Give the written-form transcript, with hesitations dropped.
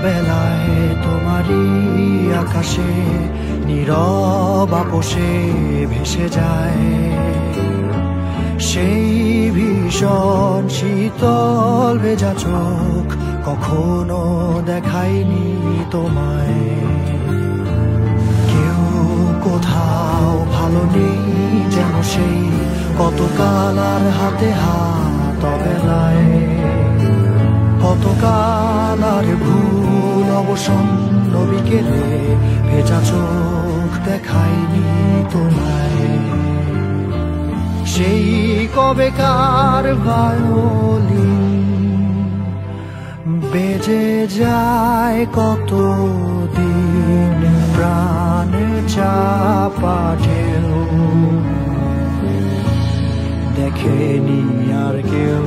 বেলায় তোমারই আকাশে নীরব আপোষে ভেসে যায় সেই ভীষণ শীতল ভেজা চোখ কখনো দেখায়নি তোমায়। কেউ কোথাও ভালো নেই যেন সেই কতকাল আর হাতে হাত অবেলায়, কতকাল আর ভুল অবসন্ন বিকেলে ভেজা চোখ দেখায়নি তোমায়। সেই কবেকার ভায়োলিন বেজে যায় কতদিন প্রাণ চাপা ঢেউ দেখেনি আর কেউ।